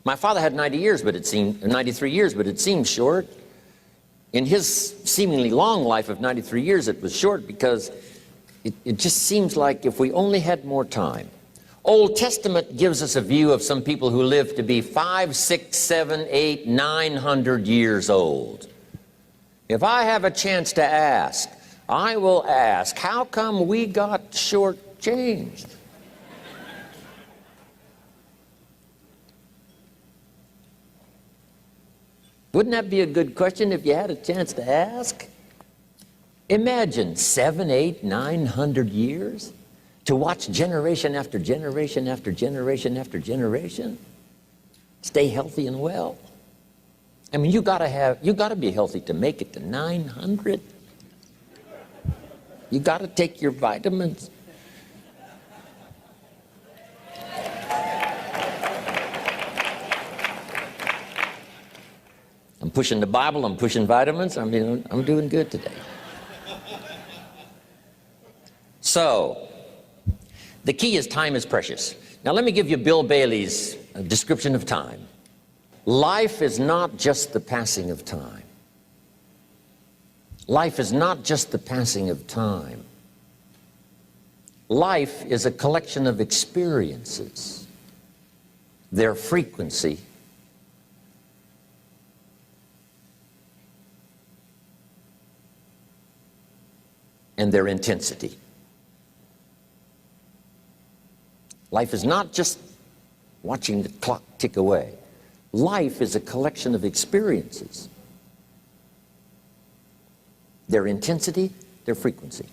My father had 90 years, but it seemed 93 years, but it seemed short. In his seemingly long life of 93 years, it was short because it just seems like if we only had more time. Old Testament gives us a view of some people who lived to be 500, 600, 700, 800, 900 years old. If I have a chance to ask, I will ask, how come we got shortchanged? Wouldn't that be a good question if you had a chance to ask? Imagine 700, 800, 900 years to watch generation after generation after generation after generation stay healthy and well. I mean, you gotta be healthy to make it to 900. You gotta take your vitamins. I'm pushing the Bible, I'm pushing vitamins, I'm doing good today. So, the key is time is precious. Now let me give you Bill Bailey's description of time. Life is not just the passing of time. Life is not just the passing of time. Life is a collection of experiences, their frequency, and their intensity. Life is not just watching the clock tick away. Life is a collection of experiences, their intensity, their frequency.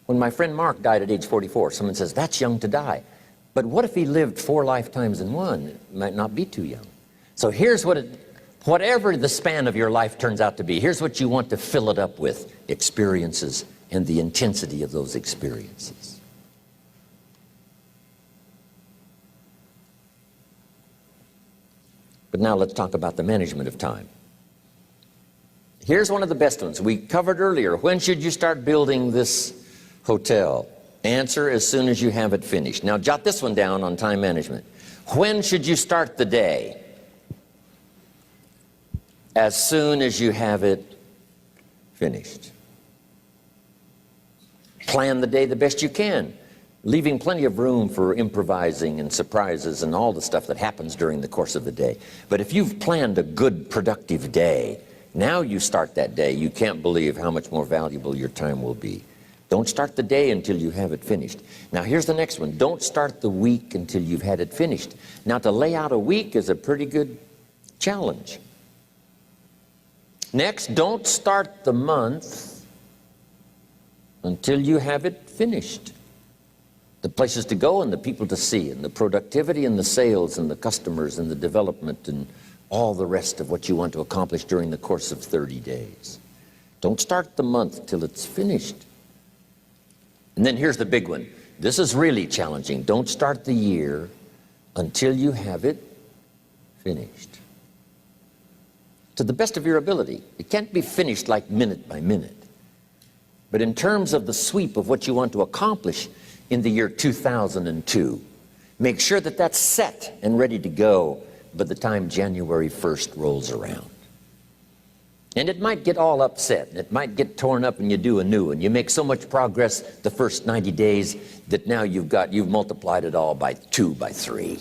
When my friend Mark died at age 44, someone says, that's young to die. But what if he lived 4 lifetimes in one? It might not be too young. So here's whatever the span of your life turns out to be, here's what you want to fill it up with: experiences and the intensity of those experiences. But now let's talk about the management of time. Here's one of the best ones. We covered earlier, when should you start building this hotel? Answer, as soon as you have it finished. Now jot this one down on time management. When should you start the day? As soon as you have it finished. Plan the day the best you can, leaving plenty of room for improvising and surprises and all the stuff that happens during the course of the day. But if you've planned a good, productive day, now you start that day, you can't believe how much more valuable your time will be. Don't start the day until you have it finished. Now here's the next one. Don't start the week until you've had it finished. Now to lay out a week is a pretty good challenge. Next, don't start the month until you have it finished. The places to go and the people to see and the productivity and the sales and the customers and the development and all the rest of what you want to accomplish during the course of 30 days. Don't start the month till it's finished. And then here's the big one. This is really challenging. Don't start the year until you have it finished. To the best of your ability. It can't be finished like minute by minute. But in terms of the sweep of what you want to accomplish in the year 2002, make sure that that's set and ready to go by the time January 1st rolls around. And it might get all upset, it might get torn up and you do a new one. You make so much progress the first 90 days that now you've multiplied it all by 2, by 3.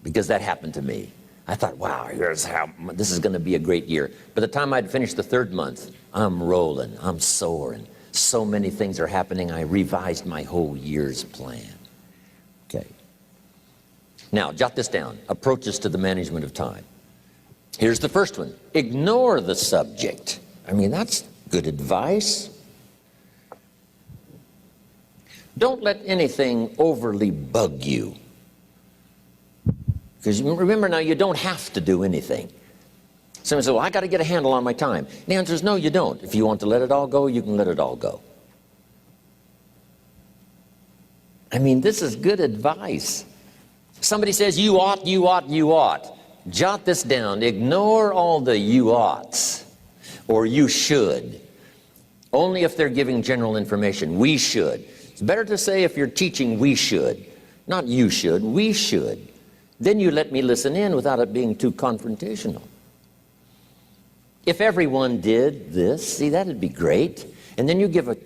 Because that happened to me. I thought, wow, this is going to be a great year. By the time I'd finished the 3rd month, I'm rolling, I'm soaring. So many things are happening, I revised my whole year's plan. Okay. Now, jot this down. Approaches to the management of time. Here's the first one. Ignore the subject. I mean, that's good advice. Don't let anything overly bug you. Because remember now, you don't have to do anything. Someone says, well, I got to get a handle on my time. The answer is no, you don't. If you want to let it all go, you can let it all go. I mean, this is good advice. Somebody says, you ought, you ought, you ought. Jot this down. Ignore all the you oughts or you should. Only if they're giving general information. We should. It's better to say if you're teaching we should. Not you should, we should. Then you let me listen in without it being too confrontational. If everyone did this, see, that'd be great. And then you give a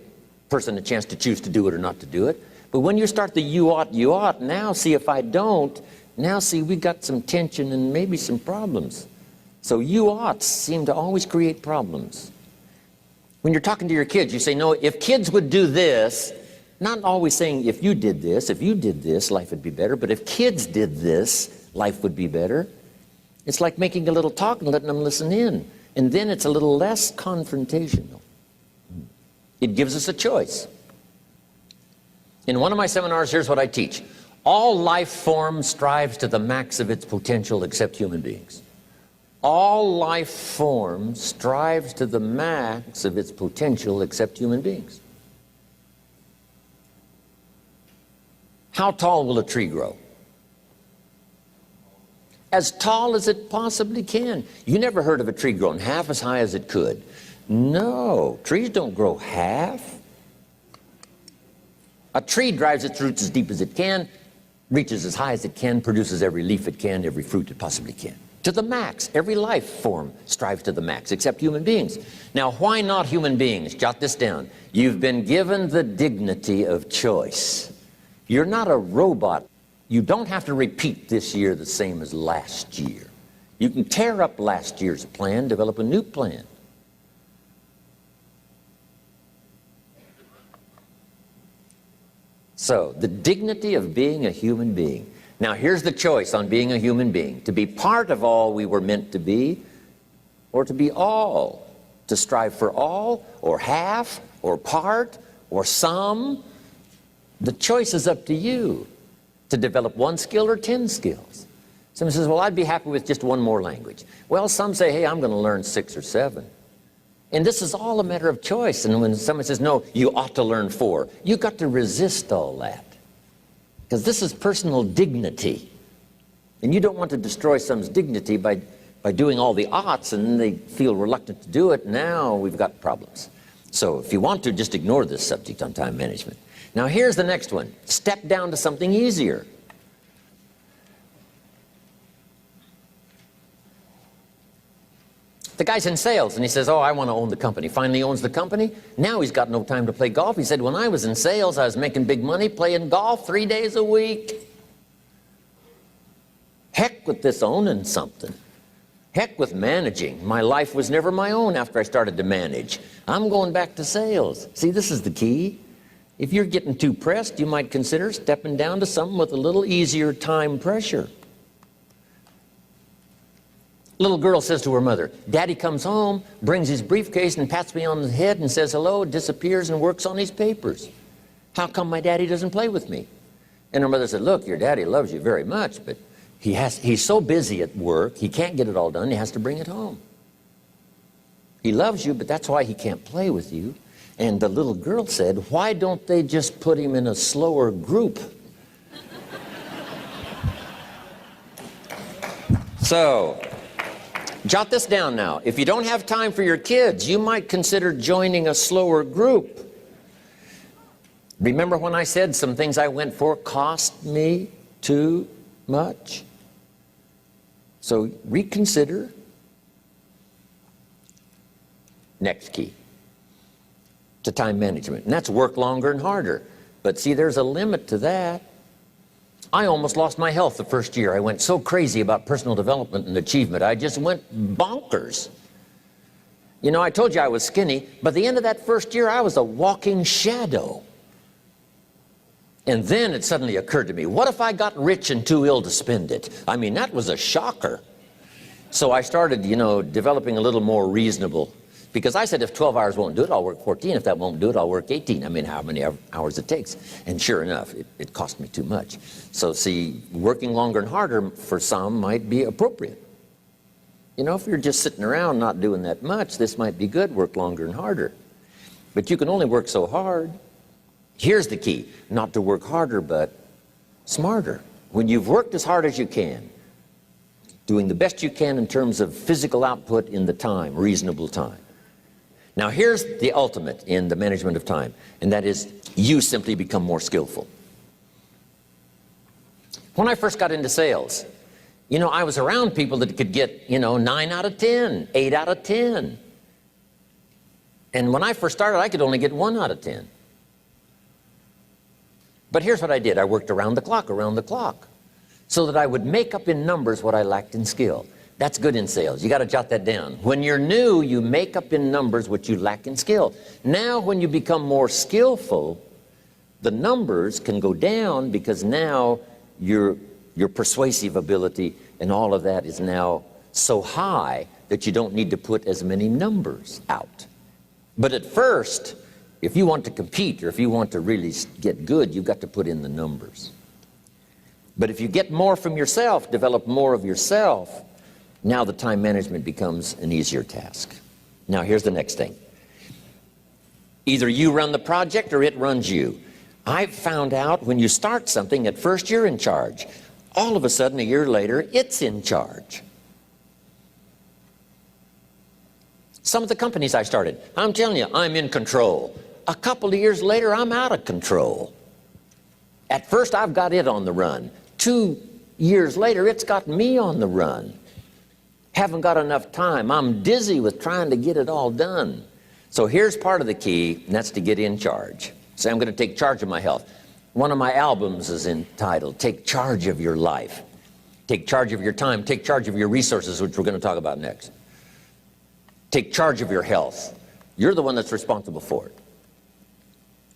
person a chance to choose to do it or not to do it. But when you start the you ought, now see if I don't, now see we got some tension and maybe some problems. So you oughts seem to always create problems. When you're talking to your kids, you say, no, if kids would do this, not always saying if you did this, life would be better, but if kids did this, life would be better. It's like making a little talk and letting them listen in. And then it's a little less confrontational. It gives us a choice. In one of my seminars, here's what I teach. All life form strives to the max of its potential except human beings. All life form strives to the max of its potential except human beings. How tall will a tree grow? As tall as it possibly can. You never heard of a tree growing half as high as it could. No, trees don't grow half. A tree drives its roots as deep as it can, reaches as high as it can, produces every leaf it can, every fruit it possibly can. To the max. Every life form strives to the max, except human beings. Now, why not human beings? Jot this down. You've been given the dignity of choice. You're not a robot. You don't have to repeat this year the same as last year. You can tear up last year's plan, develop a new plan. So, the dignity of being a human being. Now, here's the choice on being a human being. To be part of all we were meant to be, or to be all. To strive for all, or half, or part, or some. The choice is up to you. To develop one skill or 10 skills. Someone says, well, I'd be happy with just one more language. Well, some say, hey, I'm going to learn 6 or 7. And this is all a matter of choice. And when someone says, no, you ought to learn 4, you've got to resist all that. Because this is personal dignity. And you don't want to destroy someone's dignity by doing all the oughts, and then they feel reluctant to do it. Now we've got problems. So if you want to, just ignore this subject on time management. Now here's the next one. Step down to something easier. The guy's in sales and he says, oh, I want to own the company. Finally owns the company. Now he's got no time to play golf. He said, when I was in sales, I was making big money playing golf 3 days a week. Heck with this owning something. Heck with managing. My life was never my own after I started to manage. I'm going back to sales. See, this is the key. If you're getting too pressed, you might consider stepping down to something with a little easier time pressure. Little girl says to her mother, Daddy comes home, brings his briefcase and pats me on the head and says hello, disappears and works on his papers. How come my daddy doesn't play with me? And her mother said, look, your daddy loves you very much, but he's so busy at work, he can't get it all done, he has to bring it home. He loves you, but that's why he can't play with you. And the little girl said, why don't they just put him in a slower group? So, jot this down now. If you don't have time for your kids, you might consider joining a slower group. Remember when I said some things I went for cost me too much? So reconsider. Next key to time management, and that's work longer and harder. But see, there's a limit to that. I almost lost my health the first year. I went so crazy about personal development and achievement. I just went bonkers. You know, I told you I was skinny, but at the end of that first year, I was a walking shadow. And then it suddenly occurred to me, what if I got rich and too ill to spend it? I mean, that was a shocker. So I started, you know, developing a little more reasonable. Because I said, if 12 hours won't do it, I'll work 14. If that won't do it, I'll work 18. I mean, how many hours it takes. And sure enough, it cost me too much. So see, working longer and harder for some might be appropriate. You know, if you're just sitting around not doing that much, this might be good, work longer and harder. But you can only work so hard. Here's the key, not to work harder, but smarter. When you've worked as hard as you can, doing the best you can in terms of physical output in the time, reasonable time. Now here's the ultimate in the management of time, and that is you simply become more skillful. When I first got into sales, You know, I was around people that could get, 9 out of 10, 8 out of 10. And when I first started, I could only get 1 out of 10. But here's what I did. I worked around the clock, so that I would make up in numbers what I lacked in skill. That's good in sales. You got to jot that down. When you're new, you make up in numbers what you lack in skill. Now, when you become more skillful, the numbers can go down because now your persuasive ability and all of that is now so high that you don't need to put as many numbers out. But at first, if you want to compete or if you want to really get good, you've got to put in the numbers. But if you get more from yourself, develop more of yourself, now the time management becomes an easier task. Now here's the next thing. Either you run the project or it runs you. I've found out when you start something, at first you're in charge. All of a sudden, a year later, it's in charge. Some of the companies I started, I'm telling you, I'm in control. A couple of years later, I'm out of control. At first, I've got it on the run. 2 years later, it's got me on the run. Haven't got enough time. I'm dizzy with trying to get it all done. So here's part of the key, and that's to get in charge. Say, I'm going to take charge of my health. One of my albums is entitled, Take Charge of Your Life. Take charge of your time. Take charge of your resources, which we're going to talk about next. Take charge of your health. You're the one that's responsible for it.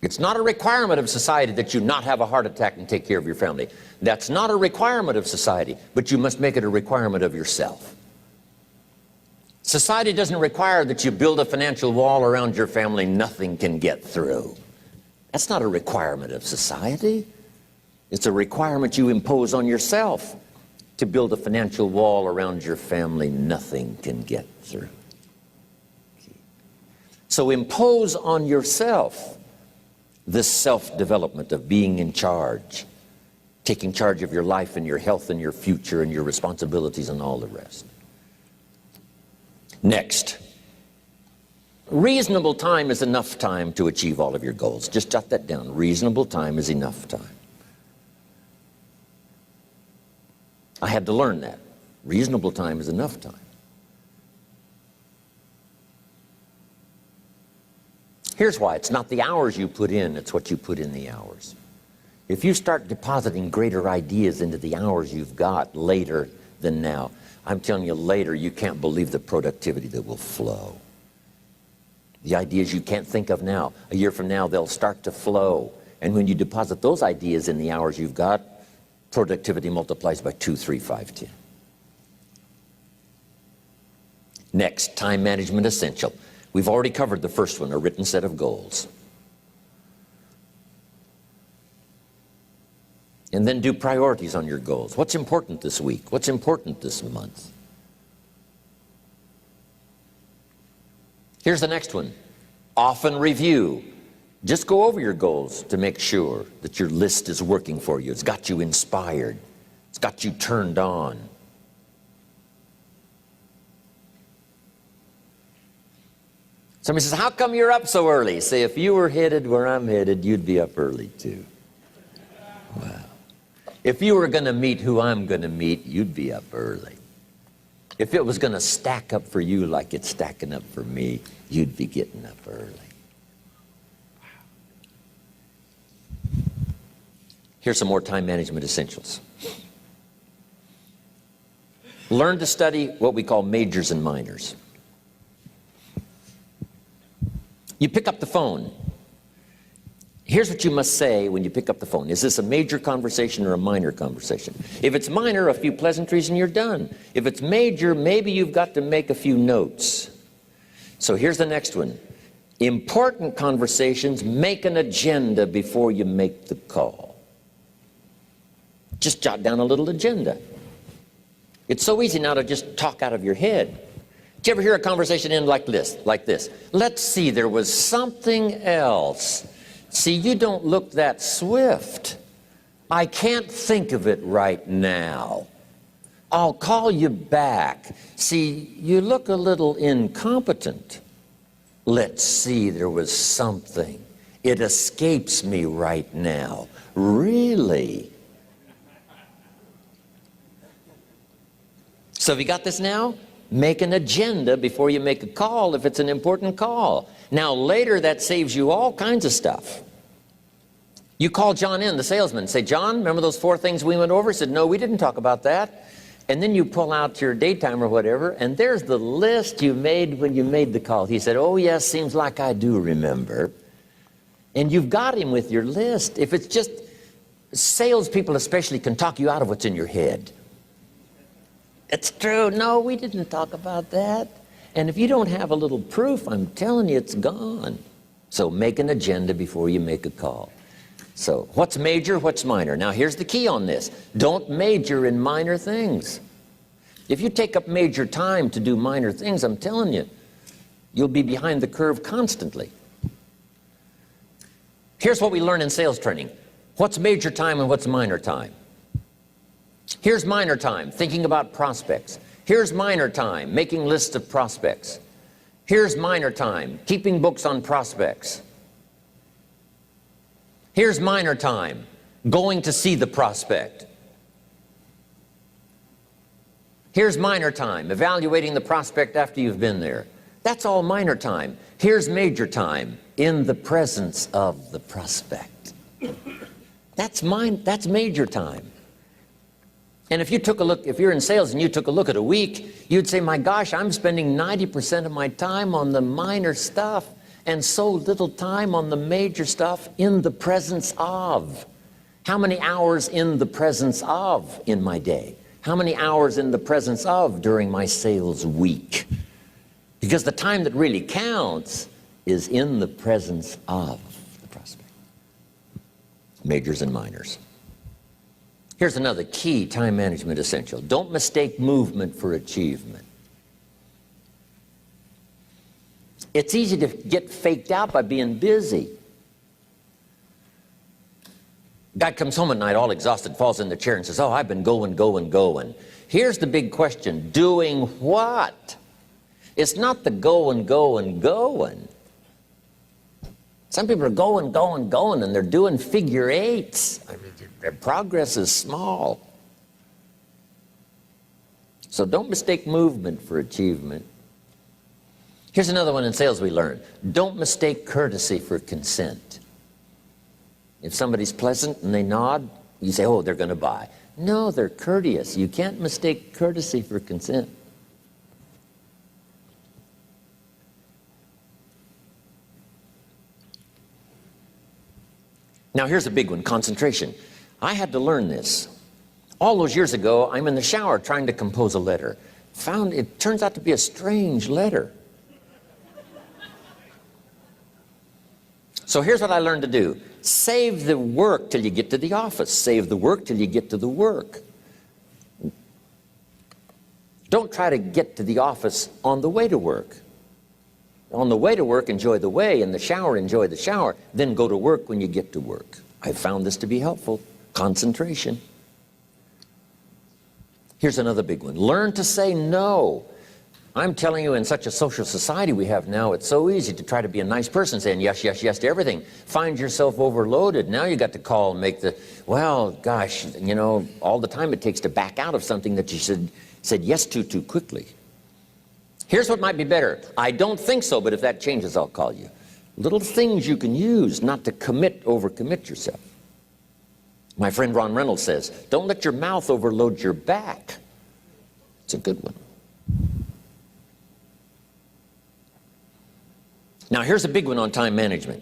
It's not a requirement of society that you not have a heart attack and take care of your family. That's not a requirement of society, but you must make it a requirement of yourself. Society doesn't require that you build a financial wall around your family nothing can get through. That's not a requirement of society. It's a requirement you impose on yourself to build a financial wall around your family nothing can get through. So impose on yourself this self-development of being in charge, taking charge of your life and your health and your future and your responsibilities and all the rest. Next, reasonable time is enough time to achieve all of your goals. Just jot that down. Reasonable time is enough time. I had to learn that. Reasonable time is enough time. Here's why. It's not the hours you put in, it's what you put in the hours. If you start depositing greater ideas into the hours you've got later than now, I'm telling you later, you can't believe the productivity that will flow. The ideas you can't think of now, a year from now, they'll start to flow. And when you deposit those ideas in the hours you've got, productivity multiplies by 2, 3, 5, 10. Next, time management essential. We've already covered the first one, a written set of goals. And then do priorities on your goals. What's important this week? What's important this month? Here's the next one. Often review. Just go over your goals to make sure that your list is working for you. It's got you inspired. It's got you turned on. Somebody says, how come you're up so early? Say, if you were headed where I'm headed, you'd be up early too. Wow. If you were going to meet who I'm going to meet, you'd be up early. If it was going to stack up for you like it's stacking up for me, you'd be getting up early. Wow. Here's some more time management essentials. Learn to study what we call majors and minors. You pick up the phone. Here's what you must say when you pick up the phone. Is this a major conversation or a minor conversation? If it's minor, a few pleasantries and you're done. If it's major, maybe you've got to make a few notes. So here's the next one. Important conversations, make an agenda before you make the call. Just jot down a little agenda. It's so easy now to just talk out of your head. Did you ever hear a conversation end like this? Let's see, there was something else. See, you don't look that swift. I can't think of it right now. I'll call you back. See, you look a little incompetent. Let's see, there was something. It escapes me right now. Really? So have you got this now? Make an agenda before you make a call if it's an important call. Now later that saves you all kinds of stuff. You call John in, the salesman, say, John, remember those 4 things we went over? He said, no, we didn't talk about that. And then you pull out your daytime or whatever, and there's the list you made when you made the call. He said, oh yes, seems like I do remember. And you've got him with your list. If it's just, salespeople especially can talk you out of what's in your head. It's true. No, we didn't talk about that. And if you don't have a little proof, I'm telling you, it's gone. So make an agenda before you make a call. So what's major, what's minor? Now here's the key on this. Don't major in minor things. If you take up major time to do minor things, I'm telling you, you'll be behind the curve constantly. Here's what we learn in sales training. What's major time and what's minor time? Here's minor time, thinking about prospects. Here's minor time, making lists of prospects. Here's minor time, keeping books on prospects. Here's minor time, going to see the prospect. Here's minor time, evaluating the prospect after you've been there. That's all minor time. Here's major time, in the presence of the prospect. That's major time. And if you took a look, if you're in sales and you took a look at a week, you'd say, my gosh, I'm spending 90% of my time on the minor stuff and so little time on the major stuff in the presence of. How many hours in the presence of in my day? How many hours in the presence of during my sales week? Because the time that really counts is in the presence of the prospect. Majors and minors. Here's another key time management essential. Don't mistake movement for achievement. It's easy to get faked out by being busy. Guy comes home at night all exhausted, falls in the chair and says, oh, I've been going. Here's the big question. Doing what? It's not the going. Some people are going, and they're doing figure eights. I mean, their progress is small. So don't mistake movement for achievement. Here's another one in sales we learned. Don't mistake courtesy for consent. If somebody's pleasant and they nod, you say, oh, they're going to buy. No, they're courteous. You can't mistake courtesy for consent. Now here's a big one, concentration. I had to learn this. All those years ago, I'm in the shower trying to compose a letter. Found it turns out to be a strange letter. So here's what I learned to do. Save the work till you get to the office. Save the work till you get to the work. Don't try to get to the office on the way to work. On the way to work, enjoy the way. In the shower, enjoy the shower. Then go to work when you get to work. I found this to be helpful. Concentration. Here's another big one. Learn to say no. I'm telling you, in such a social society we have now, it's so easy to try to be a nice person, saying yes, yes, yes to everything. Find yourself overloaded. Now you got to call and make the, well, gosh, you know, all the time it takes to back out of something that you said yes to too quickly. Here's what might be better. I don't think so, but if that changes, I'll call you. Little things you can use not to overcommit yourself. My friend Ron Reynolds says, don't let your mouth overload your back. It's a good one. Now here's a big one on time management.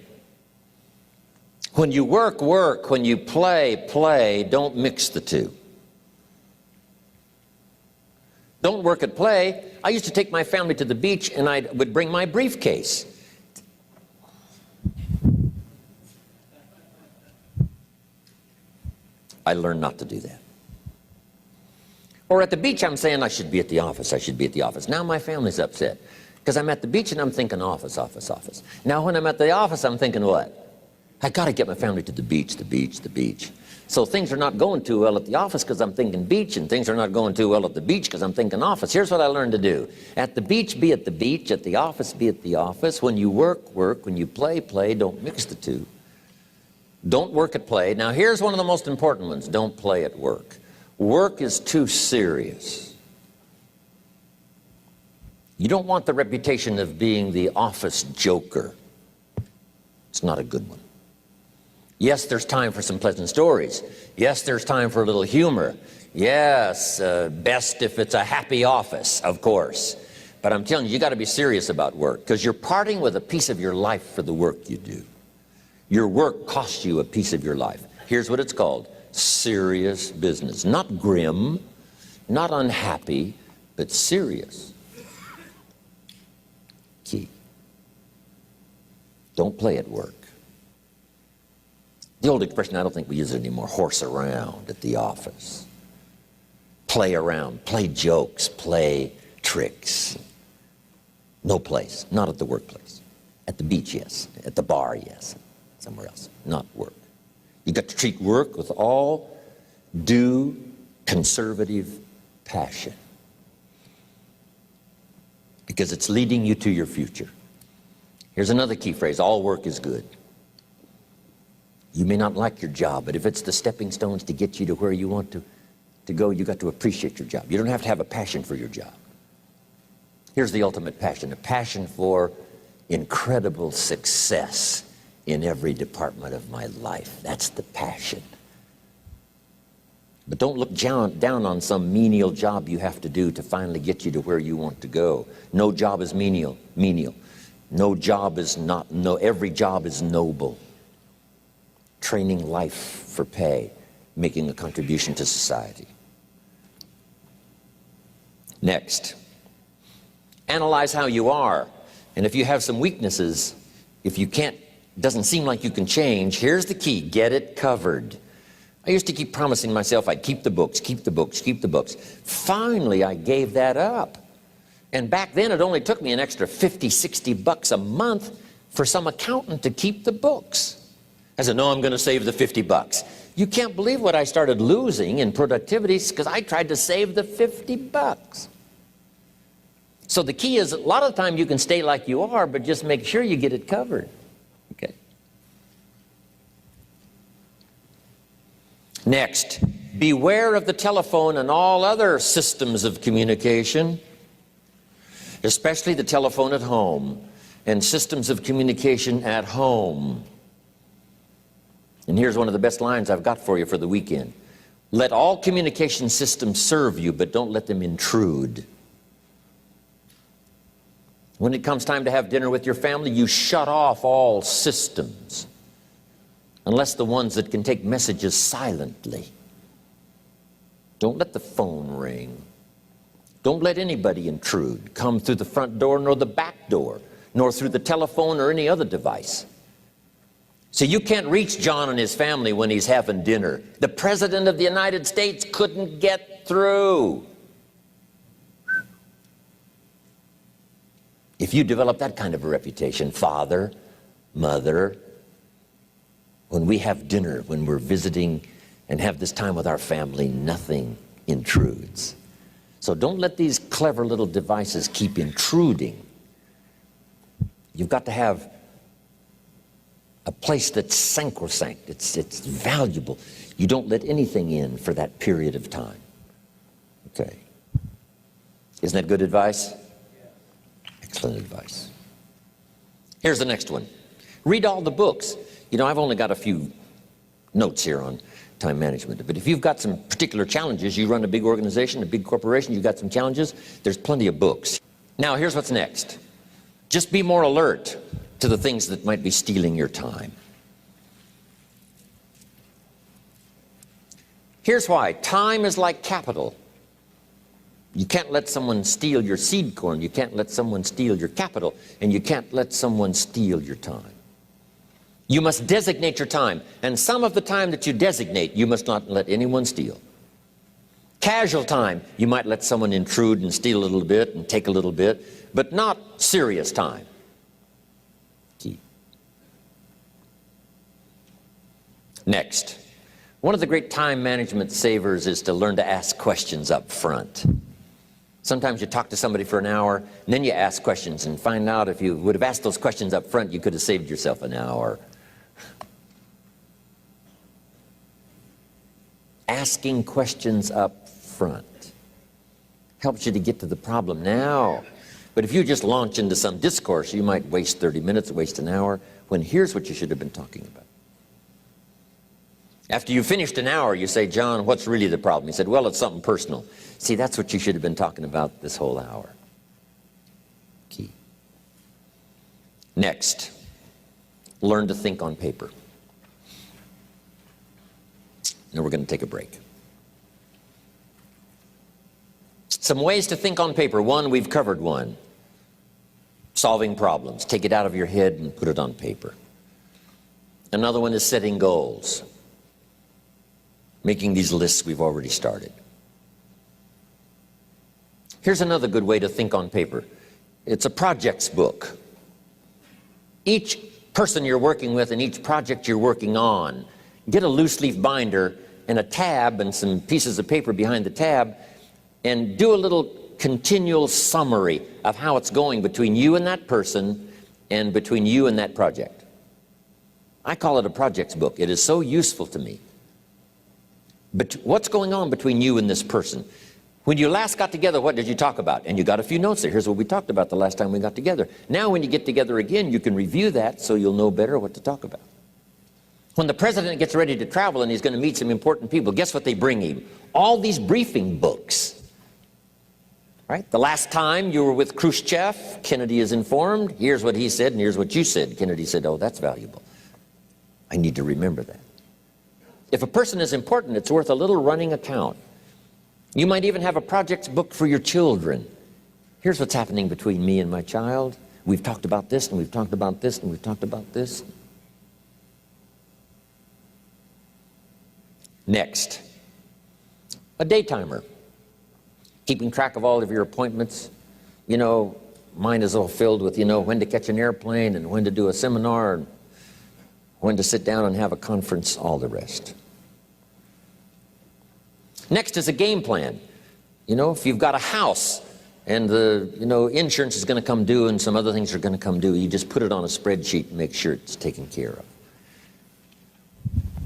When you work, work. When you play, play. Don't mix the two. Don't work at play. I used to take my family to the beach and I would bring my briefcase. I learned not to do that. Or at the beach I'm saying I should be at the office, I should be at the office. Now my family's upset because I'm at the beach and I'm thinking office, office, office. Now when I'm at the office I'm thinking what? I got to get my family to the beach, the beach, the beach. So things are not going too well at the office because I'm thinking beach, and things are not going too well at the beach because I'm thinking office. Here's what I learned to do. At the beach, be at the beach. At the office, be at the office. When you work, work. When you play, play. Don't mix the two. Don't work at play. Now here's one of the most important ones. Don't play at work. Work is too serious. You don't want the reputation of being the office joker. It's not a good one. Yes, there's time for some pleasant stories. Yes, there's time for a little humor. Yes, best if it's a happy office, of course. But I'm telling you, you got to be serious about work, because you're parting with a piece of your life for the work you do. Your work costs you a piece of your life. Here's what it's called: serious business. Not grim, not unhappy, but serious. Key. Don't play at work. The old expression, I don't think we use it anymore, horse around at the office. Play around, play jokes, play tricks. No place, not at the workplace. At the beach, yes. At the bar, yes. Somewhere else, not work. You got to treat work with all due conservative passion, because it's leading you to your future. Here's another key phrase: all work is good. You may not like your job, but if it's the stepping stones to get you to where you want to go, you got to appreciate your job. You don't have to have a passion for your job. Here's the ultimate passion: a passion for incredible success in every department of my life. That's the passion. But don't look down on some menial job you have to do to finally get you to where you want to go. No job is menial. No job is not, every job is noble. Training life for pay, making a contribution to society. Next, analyze how you are. And if you have some weaknesses, if you can't, doesn't seem like you can change, here's the key: get it covered. I used to keep promising myself I'd keep the books, keep the books, keep the books. Finally, I gave that up. And back then, it only took me an extra 50, 60 bucks a month for some accountant to keep the books. I said, no, I'm going to save the 50 bucks. You can't believe what I started losing in productivity because I tried to save the 50 bucks. So the key is, a lot of the time you can stay like you are, but just make sure you get it covered. Okay. Next, beware of the telephone and all other systems of communication, especially the telephone at home and systems of communication at home. And here's one of the best lines I've got for you for the weekend: let all communication systems serve you, but don't let them intrude. When it comes time to have dinner with your family, you shut off all systems, unless the ones that can take messages silently. Don't let the phone ring. Don't let anybody intrude, come through the front door nor the back door, nor through the telephone or any other device. So you can't reach John and his family when he's having dinner. The President of the United States couldn't get through. If you develop that kind of a reputation, father, mother, when we have dinner, when we're visiting and have this time with our family, nothing intrudes. So don't let these clever little devices keep intruding. You've got to have a place that's sacrosanct, it's valuable. You don't let anything in for that period of time. Okay. Isn't that good advice? Excellent advice. Here's the next one. Read all the books. You know, I've only got a few notes here on time management, but if you've got some particular challenges, you run a big organization, a big corporation, you've got some challenges, there's plenty of books. Now, here's what's next. Just be more alert to the things that might be stealing your time. Here's why. Time is like capital. You can't let someone steal your seed corn, you can't let someone steal your capital, and you can't let someone steal your time. You must designate your time, and some of the time that you designate, you must not let anyone steal. Casual time, you might let someone intrude and steal a little bit and take a little bit, but not serious time. Key. Next, one of the great time management savers is to learn to ask questions up front. Sometimes you talk to somebody for an hour, and then you ask questions and find out if you would have asked those questions up front, you could have saved yourself an hour. Asking questions up front helps you to get to the problem now. But if you just launch into some discourse, you might waste 30 minutes, waste an hour, when here's what you should have been talking about. After you finished an hour, you say, John, what's really the problem? He said, well, it's something personal. See, that's what you should have been talking about this whole hour. Key. Next, learn to think on paper. Now we're going to take a break. Some ways to think on paper. One, we've covered one. Solving problems. Take it out of your head and put it on paper. Another one is setting goals. Making these lists we've already started. Here's another good way to think on paper. It's a projects book. Each person you're working with and each project you're working on, get a loose leaf binder and a tab and some pieces of paper behind the tab, and do a little continual summary of how it's going between you and that person and between you and that project. I call it a projects book. It is so useful to me. But what's going on between you and this person? When you last got together, what did you talk about? And you got a few notes there. Here's what we talked about the last time we got together. Now when you get together again, you can review that so you'll know better what to talk about. When the president gets ready to travel and he's going to meet some important people, guess what they bring him? All these briefing books. Right? The last time you were with Khrushchev, Kennedy is informed. Here's what he said and here's what you said. Kennedy said, oh, that's valuable. I need to remember that. If a person is important, it's worth a little running account. You might even have a projects book for your children. Here's what's happening between me and my child. We've talked about this, and we've talked about this, and we've talked about this. Next, a day timer. Keeping track of all of your appointments. You know, mine is all filled with, you know, when to catch an airplane and when to do a seminar and when to sit down and have a conference, all the rest. Next is a game plan. You know, if you've got a house and the, you know, insurance is going to come due and some other things are going to come due, you just put it on a spreadsheet and make sure it's taken care of.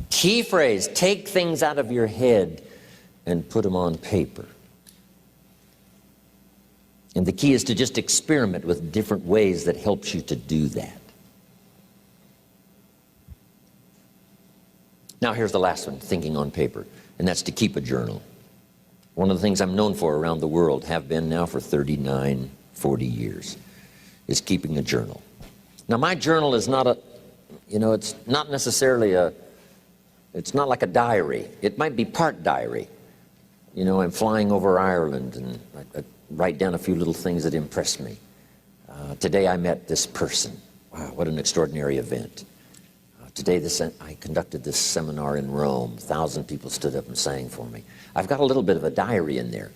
Key phrase, take things out of your head and put them on paper. And the key is to just experiment with different ways that helps you to do that. Now here's the last one, thinking on paper, and that's to keep a journal. One of the things I'm known for around the world, have been now for 39, 40 years, is keeping a journal. Now my journal is not a, you know, it's not necessarily a, it's not like a diary. It might be part diary. You know, I'm flying over Ireland and I write down a few little things that impress me. Today I met this person. Wow, what an extraordinary event. Today I conducted this seminar in Rome. 1,000 people stood up and sang for me. I've got a little bit of a diary in there.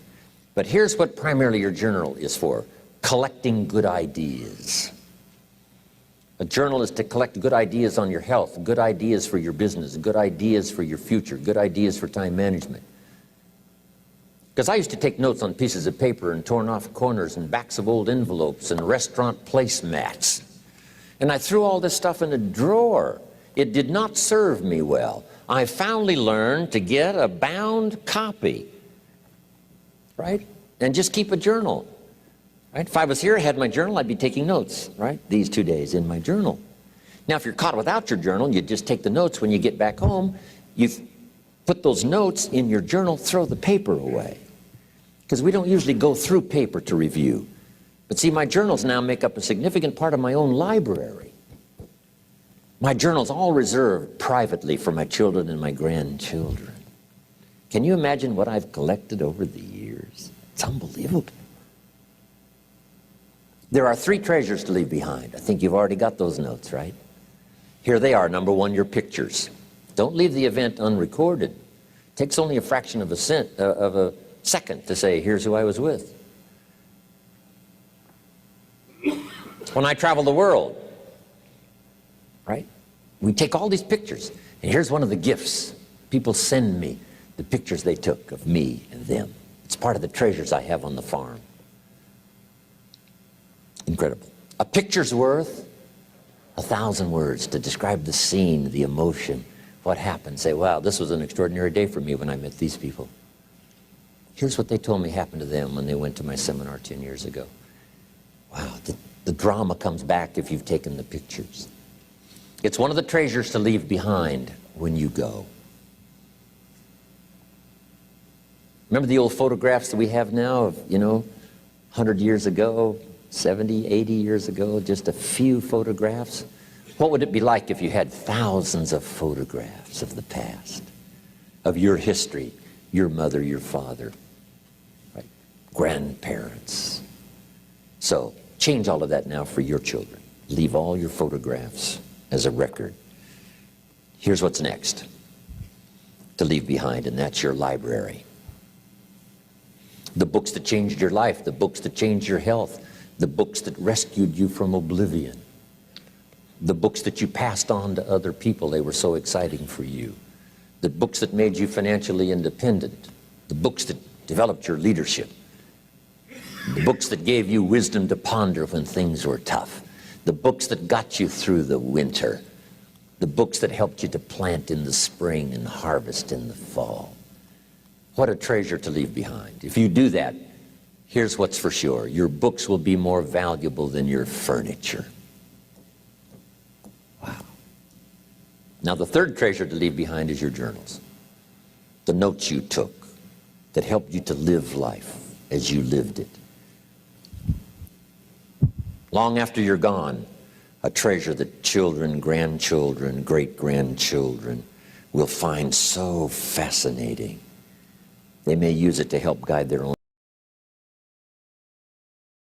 But here's what primarily your journal is for. Collecting good ideas. A journal is to collect good ideas on your health, good ideas for your business, good ideas for your future, good ideas for time management. Because I used to take notes on pieces of paper and torn off corners and backs of old envelopes and restaurant placemats. And I threw all this stuff in a drawer. It did not serve me well. I finally learned to get a bound copy, right? And just keep a journal, right? If I was here, I had my journal, I'd be taking notes, right? These 2 days in my journal. Now, if you're caught without your journal, you just take the notes when you get back home. You put those notes in your journal, throw the paper away. Because we don't usually go through paper to review. But see, my journals now make up a significant part of my own library. My journal's all reserved privately for my children and my grandchildren. Can you imagine what I've collected over the years? It's unbelievable. There are 3 treasures to leave behind. I think you've already got those notes, right? Here they are. Number 1, your pictures. Don't leave the event unrecorded. It takes only a fraction of a second to say, here's who I was with. When I travel the world, right? We take all these pictures, and here's one of the gifts. People send me the pictures they took of me and them. It's part of the treasures I have on the farm. Incredible. A picture's worth 1,000 words to describe the scene, the emotion, what happened. Say, wow, this was an extraordinary day for me when I met these people. Here's what they told me happened to them when they went to my seminar 10 years ago. The drama comes back if you've taken the pictures. It's one of the treasures to leave behind when you go. Remember the old photographs that we have now of, 100 years ago, 70, 80 years ago, just a few photographs? What would it be like if you had thousands of photographs of the past, of your history, your mother, your father, right? Grandparents? So change all of that now for your children. Leave all your photographs as a record. Here's what's next to leave behind, and that's your library. The books that changed your life, the books that changed your health, the books that rescued you from oblivion, the books that you passed on to other people, they were so exciting for you, the books that made you financially independent, the books that developed your leadership, the books that gave you wisdom to ponder when things were tough, the books that got you through the winter, the books that helped you to plant in the spring and harvest in the fall. What a treasure to leave behind. If you do that, here's what's for sure. Your books will be more valuable than your furniture. Wow. Now the third treasure to leave behind is your journals. The notes you took that helped you to live life as you lived it. Long after you're gone, a treasure that children, grandchildren, great-grandchildren will find so fascinating. They may use it to help guide their own